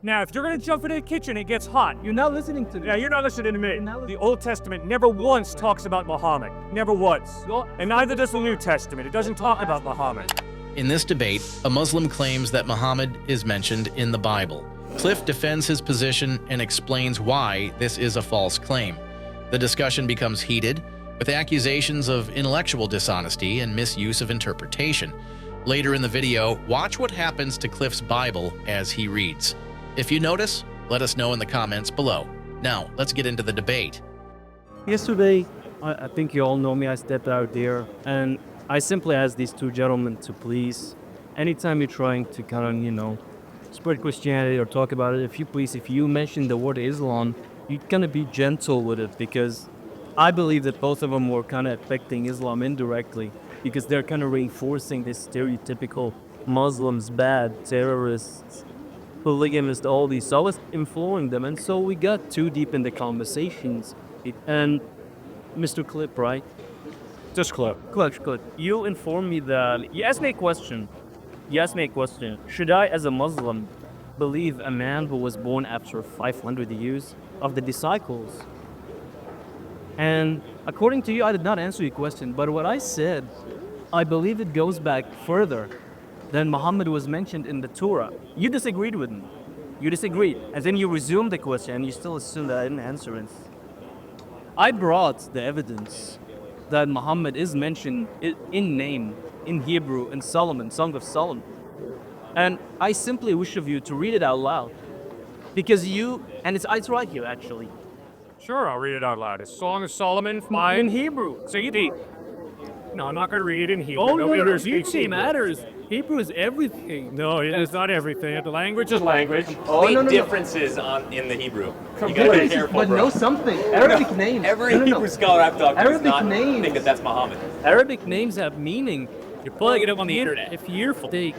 Now, if you're going to jump into the kitchen, it gets hot. You're not listening to me. Yeah, you're not listening to me. The Old Testament never once talks about Muhammad. Never once. And neither does the New Testament. It doesn't talk about Muhammad. In this debate, a Muslim claims that Muhammad is mentioned in the Bible. Cliffe defends his position and explains why this is a false claim. The discussion becomes heated, with accusations of intellectual dishonesty and misuse of interpretation. Later in the video, watch what happens to Cliffe's Bible as he reads. If you notice, let us know in the comments below. Now, let's get into the debate. Yesterday, I think you all know me, I stepped out there, and I simply asked these two gentlemen to please, anytime you're trying to kind of, spread Christianity or talk about it, if you mention the word Islam, you kind of be gentle with it, because I believe that both of them were kind of affecting Islam indirectly, because they're kind of reinforcing this stereotypical Muslims, bad, terrorists, polygamists, all these. So I was imploring them, and so we got too deep in the conversations. And Mr. Clip, right? Just Cliff. Cliff, you informed me that, you asked me a question. Should I, as a Muslim, believe a man who was born after 500 years of the disciples? And according to you, I did not answer your question, but what I said, I believe it goes back further than Muhammad was mentioned in the Torah. You disagreed with me. You disagreed. And then you resumed the question, and you still assumed that I didn't answer it. I brought the evidence that Muhammad is mentioned in name, in Hebrew, in Solomon, Song of Solomon. And I simply wish of you to read it out loud. Because and it's right here actually. Sure, I'll read it out loud. It's Song of Solomon 5. In Hebrew. So you think? No, I'm not going to read it in Hebrew. Oh, no, Hebrew matters. Hebrew is everything. No, it's not everything. The language is language. Complete differences in the Hebrew. You gotta be careful, but bro. know something. Arabic names. Every Hebrew scholar I've talked to does not names. think that that's Muhammad. Arabic names have meaning. You're pulling it up on the internet. If you're fake.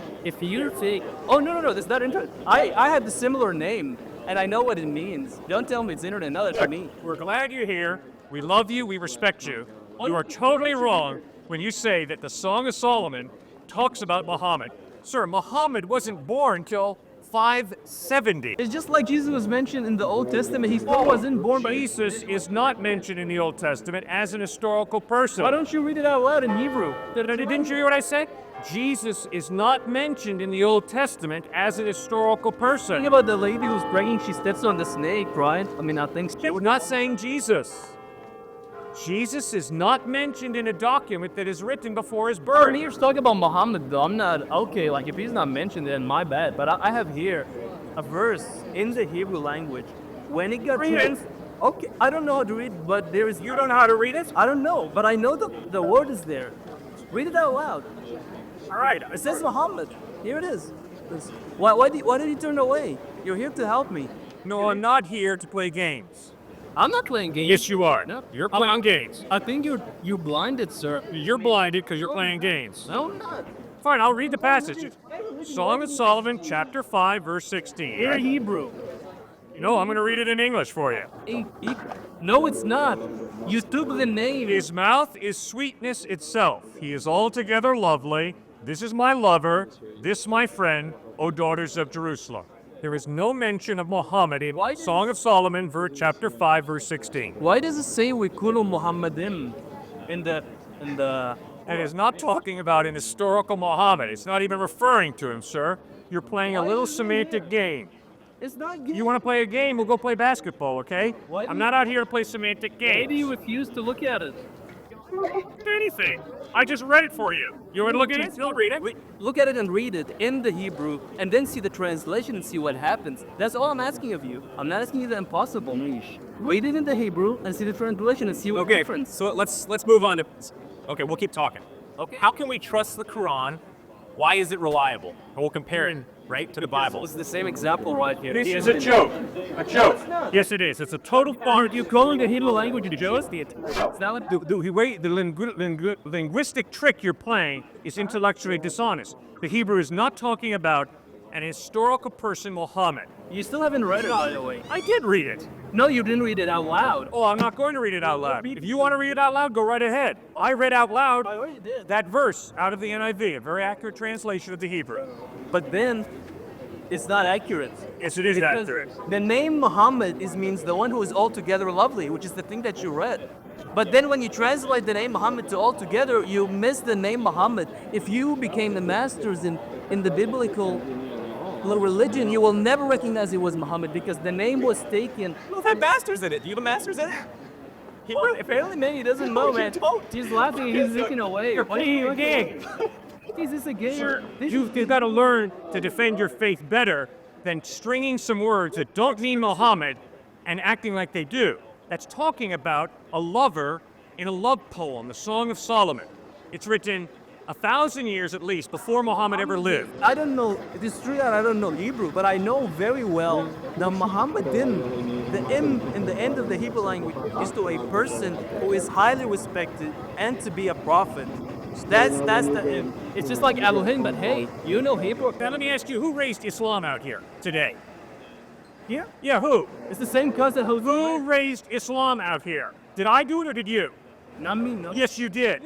Oh, no, that's not internet. I had the similar name, and I know what it means. Don't tell me it's internet. No, that's me. We're glad you're here. We love you. We respect you. You are totally wrong when you say that the Song of Solomon talks about Muhammad. Sir, Muhammad wasn't born till 570. It's just like Jesus was mentioned in the Old Testament. He still wasn't born by... Jesus is not mentioned in the Old Testament as an historical person. Why don't you read it out loud in Hebrew? Didn't you hear what I said? Jesus is not mentioned in the Old Testament as an historical person. Think about the lady who's praying, she steps on the snake, right? I think... We're not saying Jesus. Jesus is not mentioned in a document that is written before his birth. I'm here to talk about Muhammad, though. I'm not, okay, like if he's not mentioned, then my bad. But I have here a verse in the Hebrew language. When it got written, okay, I don't know how to read, but there is... You don't know how to read it? I don't know, but I know the word is there. Read it out loud. All right. It says Muhammad. Here it is. Why did you turn away? You're here to help me. No, I'm not here to play games. I'm not playing games. Yes, you are. No. You're playing games. I think you're blinded, sir. You're blinded because you're playing games. No, I'm not. Fine, I'll read the passage. Song of Solomon, chapter 5, verse 16. In Hebrew. No, I'm going to read it in English for you. No, it's not. You took the name. His mouth is sweetness itself. He is altogether lovely. This is my lover. This my friend, O daughters of Jerusalem. There is no mention of Muhammad in Song of Solomon, chapter 5, verse 16. Why does it say we kulu Muhammadim in the... And it's not talking about an historical Muhammad. It's not even referring to him, sir. You're playing a little semantic game. It's not game. You want to play a game? We'll go play basketball, okay? I'm not out here to play semantic games. Why do you refuse to look at it? Anything. I just read it for you. You want to look at it? You'll read it. Look at it and read it in the Hebrew, and then see the translation and see what happens. That's all I'm asking of you. I'm not asking you the impossible. Read it in the Hebrew and see the translation and see what difference. So let's move on to... Okay, we'll keep talking. Okay. How can we trust the Quran? Why is it reliable? And we'll compare it, right, to the Bible. It's the same example right here. This is a joke. A joke. Yes, it is. It's a total farce. You calling the Hebrew language a joke? It's not what... The linguistic trick you're playing is intellectually dishonest. The Hebrew is not talking about an historical person, Muhammad. You still haven't read it, by the way. I did read it. No, you didn't read it out loud. Oh, I'm not going to read it out loud. If you want to read it out loud, go right ahead. I read out loud that verse out of the NIV, a very accurate translation of the Hebrew. But then, it's not accurate. Yes, it is Because accurate. the name Muhammad means the one who is altogether lovely, which is the thing that you read. But then when you translate the name Muhammad to altogether, you miss the name Muhammad. If you became the masters in the biblical religion, you will never recognize it was Muhammad because the name was taken. Who had masters in it? Do you have a master's in it? Apparently, man, he doesn't know, man. He's laughing, he's looking away. You're playing a game. He's just a game. You've got to learn to defend your faith better than stringing some words that don't mean Muhammad and acting like they do. That's talking about a lover in a love poem, the Song of Solomon. It's written 1,000 years at least before Muhammad ever lived. I don't know, it is true that I don't know Hebrew, but I know very well the Muhammadan, the M in the end of the Hebrew language is to a person who is highly respected and to be a prophet. That's the M. It's just like Elohim, but hey, you know Hebrew. Now let me ask you, who raised Islam out here today? Yeah, Yeah, who? it's the same cousin who's Who raised Islam out here? Did I do it or did you? not me, no. Yes, you did.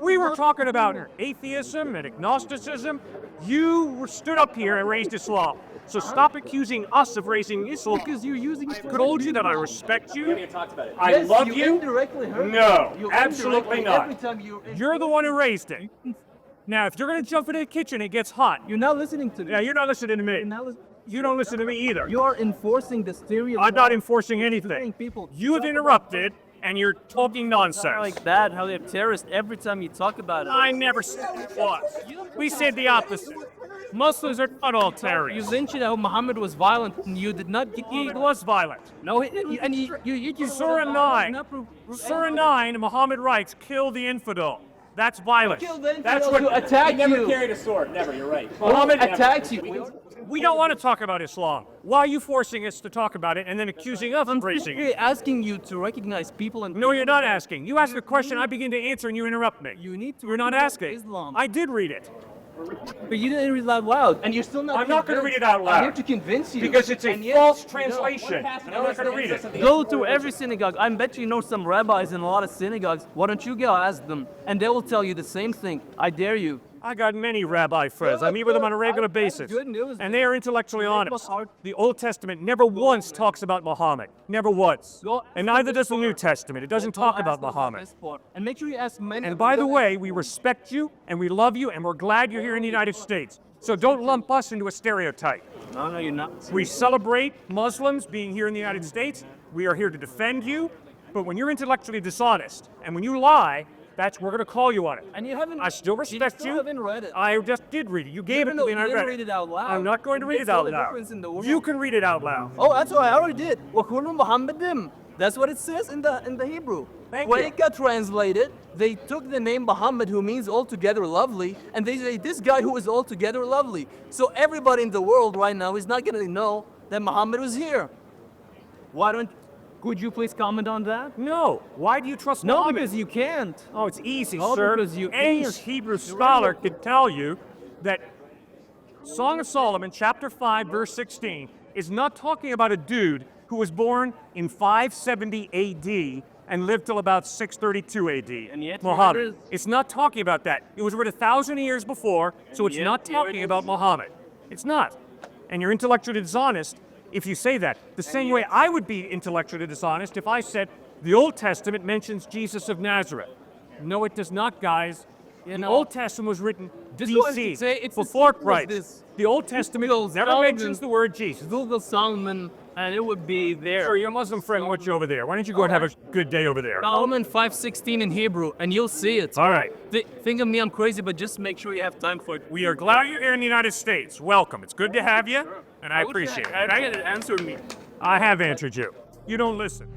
We were talking about atheism and agnosticism. You stood up here and raised Islam. So stop accusing us of raising Islam. Because you're using. I told you that I respect you. talked about it. I Yes, love you you. indirectly hurt No, me. You absolutely indirectly, not. Every time You're the one who raised it. Now, if you're going to jump into the kitchen, it gets hot. you're not listening to me. Yeah, you're not listening to me. You're not listening. You don't listen to me either. You are enforcing the stereotype. I'm not enforcing anything. People You have interrupted, and you're talking nonsense. like that, how they're terrorists every time you talk about it. I never said it was. We said the opposite. Muslims are not all You terrorists. mentioned how Muhammad was violent, and you did not. He was violent. No, and you Surah 9. Surah 9, Muhammad writes, kill the infidel. That's violence. That's what to attack Never you. carried a sword. Never. You're right. Muhammad attacks you. We don't want to talk about Islam. Why are you forcing us to talk about it and then accusing us of raising it? I'm asking you to recognize people and. No, you're not asking. You ask a question, I begin to answer, and you interrupt me. You need to. You're not read asking. Islam. I did read it. But you didn't read it out loud, and you're still not. I'm not going to read it out I'm loud. here to convince you. Because it's a And yet- false translation. I'm not going to read it. Go to every synagogue. I bet you know some rabbis in a lot of synagogues. Why don't you go ask them? And they will tell you the same thing. I dare you. I got many rabbi friends. I meet with them on a regular basis. good news. And they are intellectually honest. The Old Testament never once talks about Muhammad. Never once. Go- And neither does the New Testament. It doesn't talk Go about ask them Muhammad. this part. And make sure you ask many. And by the way, we respect you and we love you and we're glad you're here in the United States. So don't lump us into a stereotype. No, you're not. We celebrate Muslims being here in the United States. We are here to defend you. But when you're intellectually dishonest and when you lie, we're going to call you on it. And you haven't. I still respect you. Still you. haven't read it. I just did read it. You gave it No, to me and you I didn't read read it out loud. I'm not going to read It's it all out the loud. difference in the world. You can read it out loud. Oh, that's what I already did. وَكُلُّ مُحَمَّدٍ. That's what it says in the Hebrew. Thank when you. it got translated, they took the name Muhammad, who means altogether lovely, and they say this guy who is altogether lovely. So everybody in the world right now is not going to know that Muhammad was here. Why don't? Could you please comment on that? No. Why do you trust No, Muhammad? because you can't. Oh, it's easy, Oh, sir. because you- Any Hebrew scholar could tell you that Song of Solomon, chapter 5, verse 16, is not talking about a dude who was born in 570 AD and lived till about 632 AD. And yet Muhammad. here it is. It's not talking about that. It was written 1,000 years before, so it's yet not here it talking is. about Muhammad. It's not. And you're intellectually dishonest if you say that. The same way I would be intellectually dishonest if I said the Old Testament mentions Jesus of Nazareth. No, it does not, guys. The know, Old Testament was written this one BC, could say it's as before simple as Christ. this. The Old Testament Google never Solomon. mentions the word Jesus. Google Solomon, and it would be there. Sure, your Muslim friend wants you over there. Why don't you go and have a good day over there? Solomon 5:16 in Hebrew, and you'll see it. All right. Think of me, I'm crazy, but just make sure you have time for it. We are glad you're here in the United States. Welcome. It's good to have you, and I wish appreciate I it. had answered me. I have answered you. You don't listen.